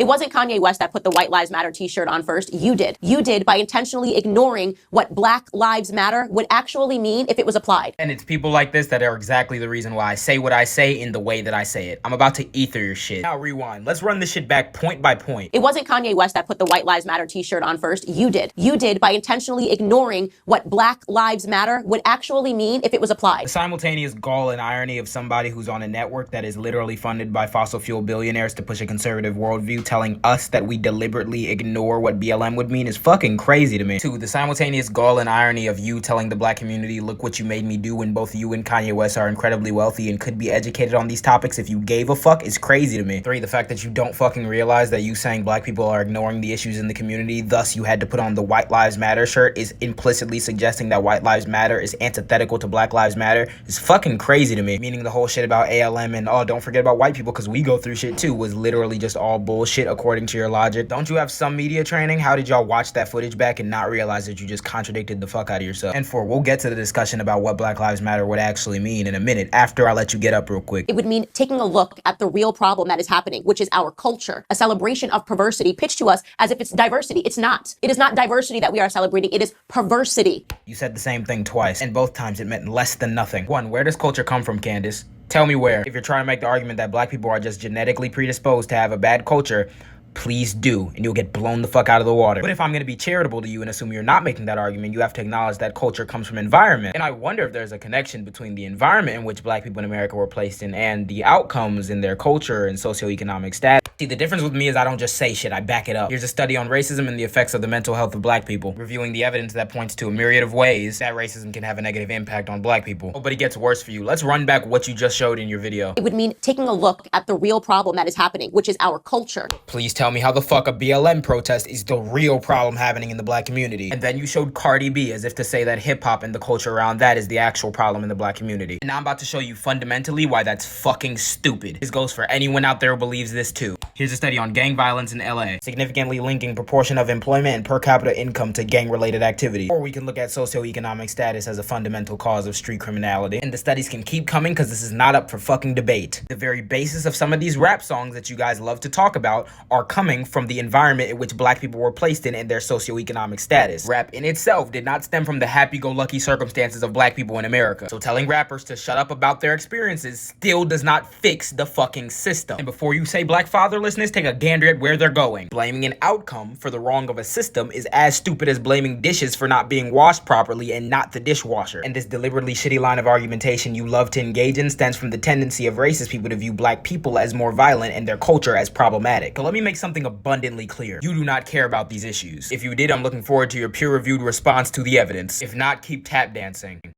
It wasn't Kanye West that put the White Lives Matter t-shirt on first. You did. You did by intentionally ignoring what Black Lives Matter would actually mean if it was applied. And it's people like this that are exactly the reason why I say what I say in the way that I say it. I'm about to ether your shit. Now rewind. Let's run this shit back point by point. It wasn't Kanye West that put the White Lives Matter t-shirt on first. You did. You did by intentionally ignoring what Black Lives Matter would actually mean if it was applied. The simultaneous gall and irony of somebody who's on a network that is literally funded by fossil fuel billionaires to push a conservative worldview telling us that we deliberately ignore what BLM would mean is fucking crazy to me. 2. The simultaneous gall and irony of you telling the Black community, look what you made me do, when both you and Kanye West are incredibly wealthy and could be educated on these topics if you gave a fuck, is crazy to me. 3. The fact that you don't fucking realize that you saying Black people are ignoring the issues in the community, thus you had to put on the White Lives Matter shirt, is implicitly suggesting that White Lives Matter is antithetical to Black Lives Matter, is fucking crazy to me. Meaning the whole shit about ALM and, oh, don't forget about white people because we go through shit too, was literally just all bullshit according to your logic. Don't you have some media training? How did y'all watch that footage back and not realize that you just contradicted the fuck out of yourself? And 4, we'll get to the discussion about what Black Lives Matter would actually mean in a minute after I let you get up real quick. It would mean taking a look at the real problem that is happening, which is our culture, a celebration of perversity pitched to us as if it's diversity. It's not. It is not diversity that we are celebrating. It is perversity. You said the same thing twice, and both times it meant less than nothing. 1, where does culture come from, Candace? Tell me where. If you're trying to make the argument that Black people are just genetically predisposed to have a bad culture, please do, and you'll get blown the fuck out of the water. But if I'm going to be charitable to you and assume you're not making that argument, you have to acknowledge that culture comes from environment. And I wonder if there's a connection between the environment in which Black people in America were placed in and the outcomes in their culture and socioeconomic status. See, the difference with me is I don't just say shit, I back it up. Here's a study on racism and the effects of the mental health of Black people, reviewing the evidence that points to a myriad of ways that racism can have a negative impact on Black people. Oh, but it gets worse for you. Let's run back what you just showed in your video. It would mean taking a look at the real problem that is happening, which is our culture. Please tell me how the fuck a BLM protest is the real problem happening in the Black community. And then you showed Cardi B as if to say that hip-hop and the culture around that is the actual problem in the Black community. And now I'm about to show you fundamentally why that's fucking stupid. This goes for anyone out there who believes this too. Here's a study on gang violence in LA, significantly linking proportion of employment and per capita income to gang-related activity. Or we can look at socioeconomic status as a fundamental cause of street criminality. And the studies can keep coming because this is not up for fucking debate. The very basis of some of these rap songs that you guys love to talk about are coming from the environment in which Black people were placed in and their socioeconomic status. Rap in itself did not stem from the happy-go-lucky circumstances of Black people in America. So telling rappers to shut up about their experiences still does not fix the fucking system. And before you say Black fatherlessness, take a gander at where they're going. Blaming an outcome for the wrong of a system is as stupid as blaming dishes for not being washed properly and not the dishwasher. And this deliberately shitty line of argumentation you love to engage in stems from the tendency of racist people to view Black people as more violent and their culture as problematic. So let me make something abundantly clear. You do not care about these issues. If you did, I'm looking forward to your peer-reviewed response to the evidence. If not, keep tap dancing.